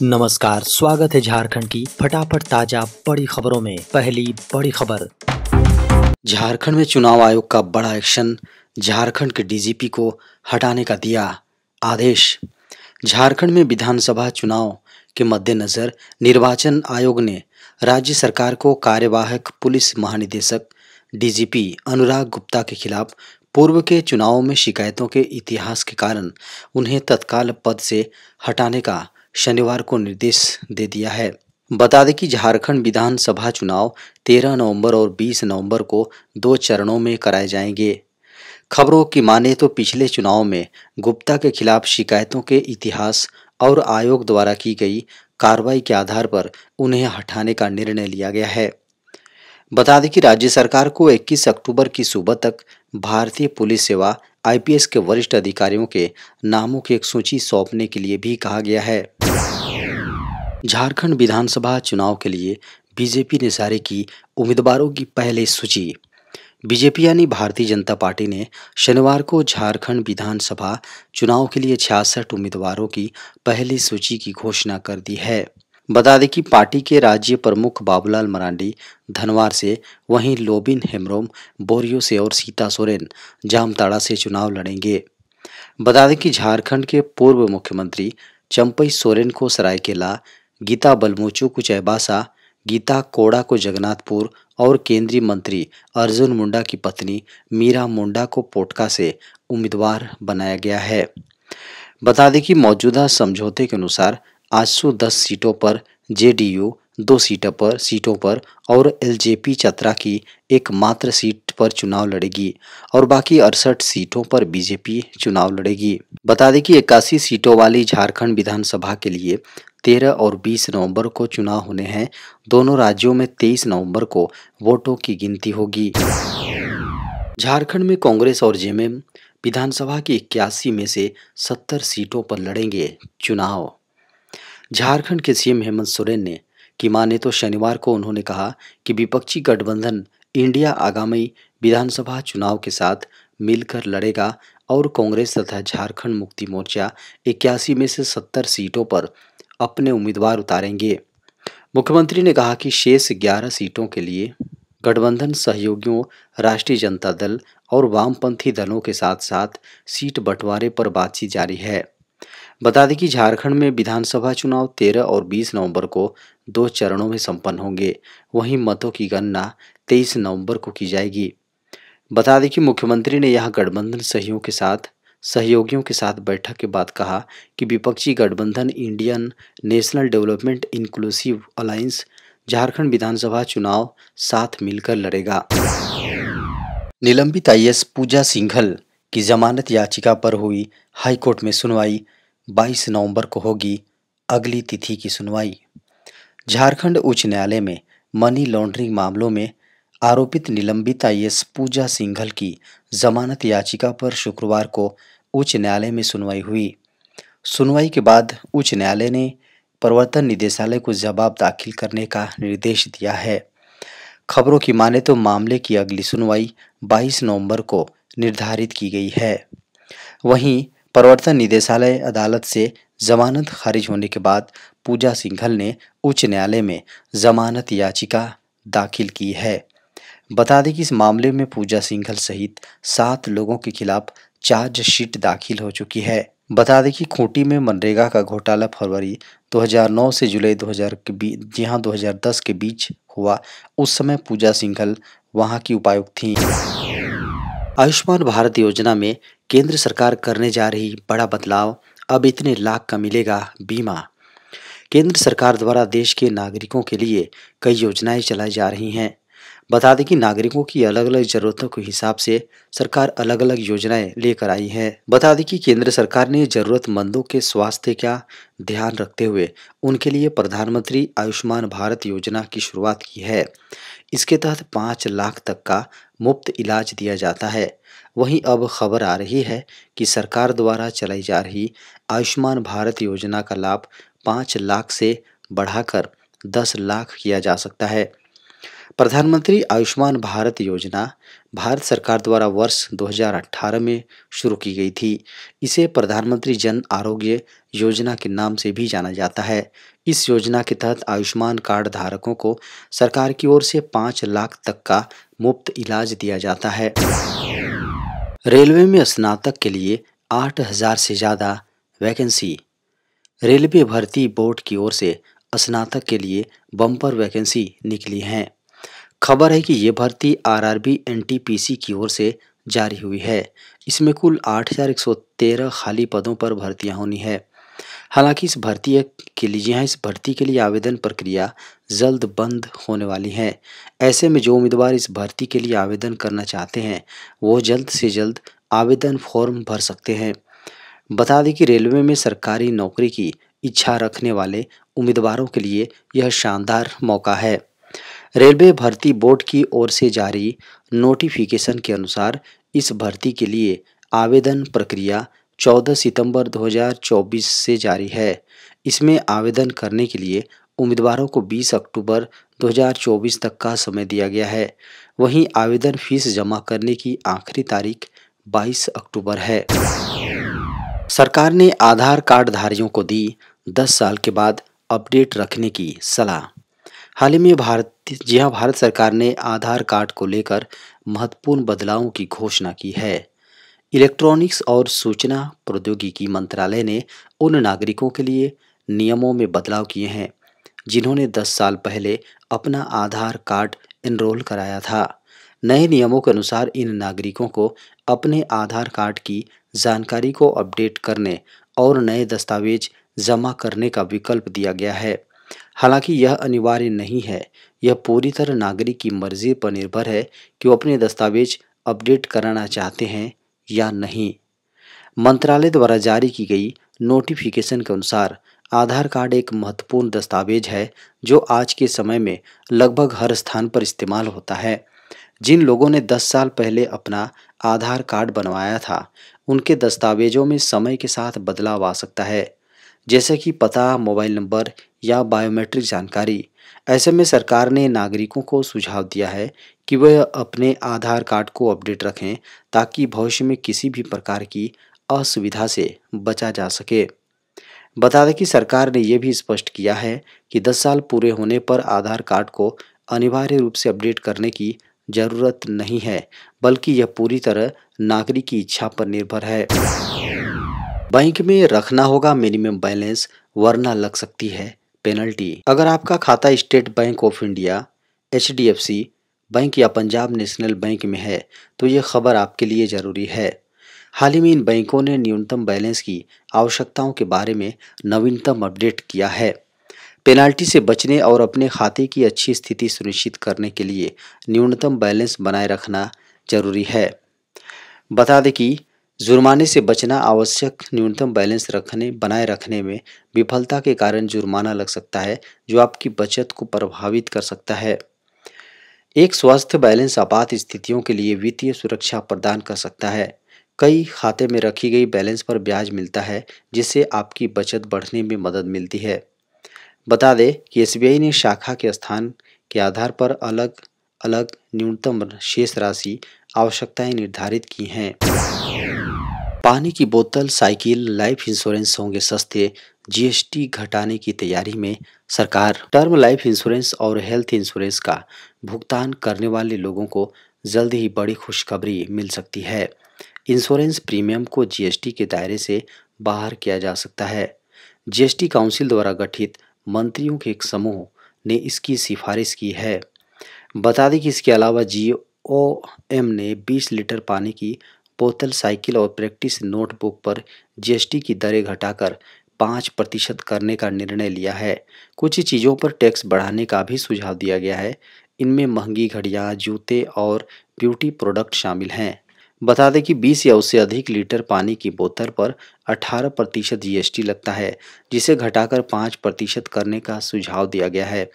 नमस्कार, स्वागत है झारखंड की फटाफट ताजा बड़ी खबरों में। पहली बड़ी खबर, झारखंड में चुनाव आयोग का बड़ा एक्शन, झारखंड के डीजीपी को हटाने का दिया आदेश। झारखंड में विधानसभा चुनाव के मद्देनजर निर्वाचन आयोग ने राज्य सरकार को कार्यवाहक पुलिस महानिदेशक डीजीपी अनुराग गुप्ता के खिलाफ पूर्व के चुनावों में शिकायतों के इतिहास के कारण उन्हें तत्काल पद से हटाने का शनिवार को निर्देश दे दिया है। बता दें कि झारखंड विधानसभा चुनाव 13 नवंबर और 20 नवंबर को 2 चरणों में कराए जाएंगे। खबरों की माने तो पिछले चुनाव में गुप्ता के खिलाफ शिकायतों के इतिहास और आयोग द्वारा की गई कार्रवाई के आधार पर उन्हें हटाने का निर्णय लिया गया है। बता दें कि राज्य सरकार को 21 अक्टूबर की सुबह तक भारतीय पुलिस सेवा आईपीएस के वरिष्ठ अधिकारियों के नामों की एक सूची सौंपने के लिए भी कहा गया है। झारखंड विधानसभा चुनाव के लिए बीजेपी ने जारी की उम्मीदवारों की पहली सूची। बीजेपी यानी भारतीय जनता पार्टी ने शनिवार को झारखंड विधानसभा चुनाव के लिए 66 उम्मीदवारों की पहली सूची की घोषणा कर दी है। बता दें कि पार्टी के राज्य प्रमुख बाबूलाल मरांडी धनवार से, वहीं लोबिन हेम्ब्रोम बोरियो से और सीता सोरेन जामताड़ा से चुनाव लड़ेंगे। बता दें कि झारखंड के पूर्व मुख्यमंत्री चंपई सोरेन को सरायकेला, गीता बलमोचू को चाईबासा, गीता कोड़ा को जगन्नाथपुर और केंद्रीय मंत्री अर्जुन मुंडा की पत्नी मीरा मुंडा को पोटका से उम्मीदवार बनाया गया है। बता दें कि मौजूदा समझौते के अनुसार 810 सीटों पर जेडीयू 2 सीटों पर और एलजेपी चतरा की एकमात्र सीट पर चुनाव लड़ेगी और बाकी 68 सीटों पर बीजेपी चुनाव लड़ेगी। बता दें कि 81 सीटों वाली झारखंड विधानसभा के लिए 13 और 20 नवंबर को चुनाव होने हैं। दोनों राज्यों में 23 नवंबर को वोटों की गिनती होगी। झारखंड में कांग्रेस और जेएमएम विधानसभा की 81 में से 70 सीटों पर लड़ेंगे चुनाव। झारखंड के सीएम हेमंत सोरेन ने की माने तो शनिवार को उन्होंने कहा कि विपक्षी गठबंधन इंडिया आगामी विधानसभा चुनाव के साथ मिलकर लड़ेगा और कांग्रेस तथा झारखंड मुक्ति मोर्चा 81 में से 70 सीटों पर अपने उम्मीदवार उतारेंगे। मुख्यमंत्री ने कहा कि शेष 11 सीटों के लिए गठबंधन सहयोगियों राष्ट्रीय जनता दल और वामपंथी दलों के साथ साथ सीट बंटवारे पर बातचीत जारी है। बता दें कि झारखंड में विधानसभा चुनाव 13 और 20 नवंबर को 2 चरणों में संपन्न होंगे। वहीं मतों की गणना 23 नवंबर को की जाएगी। बता दें कि मुख्यमंत्री ने यहां गठबंधन सहयोगियों के साथ बैठक के बाद कहा कि विपक्षी गठबंधन Indian national development inclusive alliance Jharkhand विधानसभा चुनाव साथ मिलकर लड़ेगा। निलंबित आईएएस पूजा सिंघल की जमानत याचिका पर हुई हाईकोर्ट में सुनवाई, 22 नवंबर को होगी अगली तिथि की सुनवाई। झारखंड उच्च न्यायालय में मनी लॉन्ड्रिंग मामलों में आरोपित निलंबित आईएएस पूजा सिंघल की जमानत याचिका पर शुक्रवार को उच्च न्यायालय में सुनवाई हुई। सुनवाई के बाद उच्च न्यायालय ने प्रवर्तन निदेशालय को जवाब दाखिल करने का निर्देश दिया है। खबरों की माने तो मामले की अगली सुनवाई 22 नवंबर को निर्धारित की गई है। वहीं प्रवर्तन निदेशालय अदालत से जमानत खारिज होने के बाद पूजा सिंघल ने उच्च न्यायालय में जमानत याचिका दाखिल की है। बता दें कि इस मामले में पूजा सिंघल सहित 7 लोगों के खिलाफ चार्जशीट दाखिल हो चुकी है। बता दें कि खूंटी में मनरेगा का घोटाला फरवरी 2009 से जुलाई 2010 के बीच हुआ। उस समय पूजा सिंघल वहां की उपायुक्त थीं। आयुष्मान भारत योजना में केंद्र सरकार करने जा रही बड़ा बदलाव, अब इतने लाख का मिलेगा बीमा। केंद्र सरकार द्वारा देश के नागरिकों के लिए कई योजनाएं चलाई जा रही हैं। बता दें कि नागरिकों की अलग अलग जरूरतों के हिसाब से सरकार अलग अलग योजनाएं लेकर आई है। बता दें कि केंद्र सरकार ने जरूरतमंदों के स्वास्थ्य का ध्यान रखते हुए उनके लिए प्रधानमंत्री आयुष्मान भारत योजना की शुरुआत की है। इसके तहत 5 लाख तक का मुफ्त इलाज दिया जाता है। वहीं अब खबर आ रही है कि सरकार द्वारा चलाई जा रही आयुष्मान भारत योजना का लाभ 5 लाख से बढ़ाकर 10 लाख किया जा सकता है। प्रधानमंत्री आयुष्मान भारत योजना भारत सरकार द्वारा वर्ष 2018 में शुरू की गई थी। इसे प्रधानमंत्री जन आरोग्य योजना के नाम से भी जाना जाता है। इस योजना के तहत आयुष्मान कार्ड धारकों को सरकार की ओर से 5 लाख तक का मुफ्त इलाज दिया जाता है। रेलवे में स्नातक के लिए 8,000 से ज़्यादा वैकेंसी। रेलवे भर्ती बोर्ड की ओर से स्नातक के लिए बम्पर वैकेंसी निकली हैं। खबर है कि ये भर्ती आरआरबी एनटीपीसी की ओर से जारी हुई है। इसमें कुल 8,113 खाली पदों पर भर्तियां होनी है। हालांकि इस भर्ती के लिए आवेदन प्रक्रिया जल्द बंद होने वाली है। ऐसे में जो उम्मीदवार इस भर्ती के लिए आवेदन करना चाहते हैं वो जल्द से जल्द आवेदन फॉर्म भर सकते हैं। बता दें कि रेलवे में सरकारी नौकरी की इच्छा रखने वाले उम्मीदवारों के लिए यह शानदार मौका है। रेलवे भर्ती बोर्ड की ओर से जारी नोटिफिकेशन के अनुसार इस भर्ती के लिए आवेदन प्रक्रिया 14 सितंबर 2024 से जारी है। इसमें आवेदन करने के लिए उम्मीदवारों को 20 अक्टूबर 2024 तक का समय दिया गया है। वहीं आवेदन फीस जमा करने की आखिरी तारीख 22 अक्टूबर है। सरकार ने आधार कार्ड धारियों को दी 10 साल के बाद अपडेट रखने की सलाह। हाल ही में भारत सरकार ने आधार कार्ड को लेकर महत्वपूर्ण बदलावों की घोषणा की है। इलेक्ट्रॉनिक्स और सूचना प्रौद्योगिकी मंत्रालय ने उन नागरिकों के लिए नियमों में बदलाव किए हैं जिन्होंने 10 साल पहले अपना आधार कार्ड एनरोल कराया था। नए नियमों के अनुसार इन नागरिकों को अपने आधार कार्ड की जानकारी को अपडेट करने और नए दस्तावेज जमा करने का विकल्प दिया गया है। हालांकि यह अनिवार्य नहीं है। यह पूरी तरह नागरिक की मर्जी पर निर्भर है कि वो अपने दस्तावेज अपडेट कराना चाहते हैं या नहीं। मंत्रालय द्वारा जारी की गई नोटिफिकेशन के अनुसार आधार कार्ड एक महत्वपूर्ण दस्तावेज है जो आज के समय में लगभग हर स्थान पर इस्तेमाल होता है। जिन लोगों ने 10 साल पहले अपना आधार कार्ड बनवाया था उनके दस्तावेजों में समय के साथ बदलाव आ सकता है, जैसे कि पता, मोबाइल नंबर या बायोमेट्रिक जानकारी। ऐसे में सरकार ने नागरिकों को सुझाव दिया है कि वह अपने आधार कार्ड को अपडेट रखें ताकि भविष्य में किसी भी प्रकार की असुविधा से बचा जा सके। बता दें कि सरकार ने यह भी स्पष्ट किया है कि 10 साल पूरे होने पर आधार कार्ड को अनिवार्य रूप से अपडेट करने की जरूरत नहीं है, बल्कि यह पूरी तरह नागरिक की इच्छा पर निर्भर है। बैंक में रखना होगा मिनिमम बैलेंस वरना लग सकती है पेनल्टी। अगर आपका खाता state bank of India, HDFC bank या पंजाब नेशनल बैंक में है तो ये खबर आपके लिए ज़रूरी है। हाल ही में इन बैंकों ने न्यूनतम बैलेंस की आवश्यकताओं के बारे में नवीनतम अपडेट किया है। पेनाल्टी से बचने और अपने खाते की अच्छी स्थिति सुनिश्चित करने के लिए न्यूनतम बैलेंस बनाए रखना जरूरी है। बता दें कि जुर्माने से बचना आवश्यक न्यूनतम बैलेंस बनाए रखने में विफलता के कारण जुर्माना लग सकता है जो आपकी बचत को प्रभावित कर सकता है। एक स्वस्थ बैलेंस आपात स्थितियों के लिए वित्तीय सुरक्षा प्रदान कर सकता है। कई खाते में रखी गई बैलेंस पर ब्याज मिलता है जिससे आपकी बचत बढ़ने में मदद मिलती है। बता दें कि एसबीआई ने शाखा के स्थान के आधार पर अलग अलग न्यूनतम शेष राशि आवश्यकताएं निर्धारित की हैं। पानी की बोतल, साइकिल, लाइफ इंश्योरेंस होंगे सस्ते, जीएसटी घटाने की तैयारी में सरकार। टर्म लाइफ इंश्योरेंस और हेल्थ इंश्योरेंस का भुगतान करने वाले लोगों को जल्द ही बड़ी खुशखबरी मिल सकती है। इंश्योरेंस प्रीमियम को जीएसटी के दायरे से बाहर किया जा सकता है। जीएसटी काउंसिल द्वारा गठित मंत्रियों के एक समूह ने इसकी सिफारिश की है। बता दें कि इसके अलावा जीओएम ने 20 लीटर पानी की बोतल, साइकिल और प्रैक्टिस नोटबुक पर जीएसटी की दरें घटाकर 5% करने का निर्णय लिया है। कुछ चीज़ों पर टैक्स बढ़ाने का भी सुझाव दिया गया है। इनमें महंगी घड़ियां, जूते और ब्यूटी प्रोडक्ट शामिल हैं। बता दें कि 20 या उससे अधिक लीटर पानी की बोतल पर 18% जीएसटी लगता है, जिसे घटाकर 5% करने का सुझाव दिया गया है।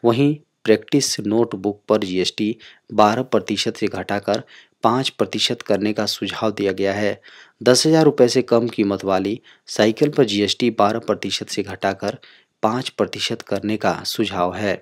वहीं प्रैक्टिस नोटबुक पर जीएसटी 12% से घटाकर 5% करने का सुझाव दिया गया है। 10,000 रुपये से कम कीमत वाली साइकिल पर जीएसटी 12% से घटाकर 5% करने का सुझाव है।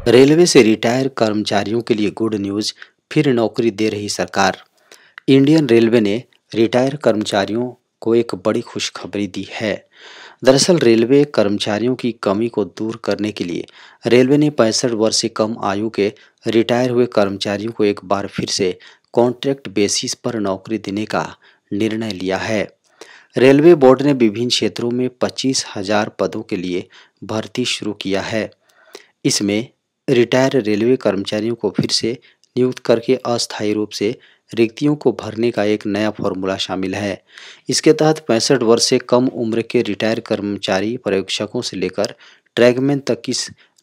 रेलवे से रिटायर कर्मचारियों के लिए गुड न्यूज, फिर नौकरी दे रही सरकार। इंडियन रेलवे ने रिटायर कर्मचारियों को एक बड़ी खुशखबरी दी है। दरअसल रेलवे कर्मचारियों की कमी को दूर करने के लिए रेलवे ने 65 वर्ष से कम आयु के रिटायर हुए कर्मचारियों को एक बार फिर से कॉन्ट्रैक्ट बेसिस पर नौकरी देने का निर्णय लिया है। रेलवे बोर्ड ने विभिन्न क्षेत्रों में 25,000 पदों के लिए भर्ती शुरू किया है। इसमें रिटायर रेलवे कर्मचारियों को फिर से नियुक्त करके अस्थायी रूप से रिक्तियों को भरने का एक नया फॉर्मूला शामिल है। इसके तहत 65 वर्ष से कम उम्र के रिटायर कर्मचारी पर्यवेक्षकों से लेकर ट्रैकमैन तक की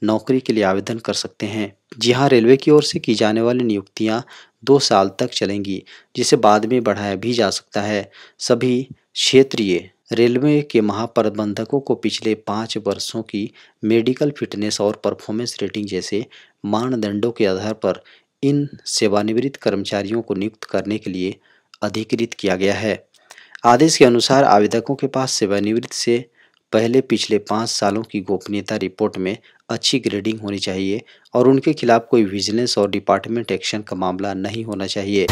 नौकरी के लिए आवेदन कर सकते हैं। जी हाँ, रेलवे की ओर से की जाने वाली नियुक्तियां 2 साल तक चलेंगी, जिसे बाद में बढ़ाया भी जा सकता है। सभी क्षेत्रीय रेलवे के महाप्रबंधकों को पिछले 5 वर्षों की मेडिकल फिटनेस और परफॉर्मेंस रेटिंग जैसे मानदंडों के आधार पर इन सेवानिवृत्त कर्मचारियों को नियुक्त करने के लिए अधिकृत किया गया है। आदेश के अनुसार आवेदकों के पास सेवानिवृत्ति से पहले पिछले 5 सालों की गोपनीयता रिपोर्ट में अच्छी ग्रेडिंग होनी चाहिए और उनके खिलाफ कोई विजिलेंस और डिपार्टमेंट एक्शन का मामला नहीं होना चाहिए।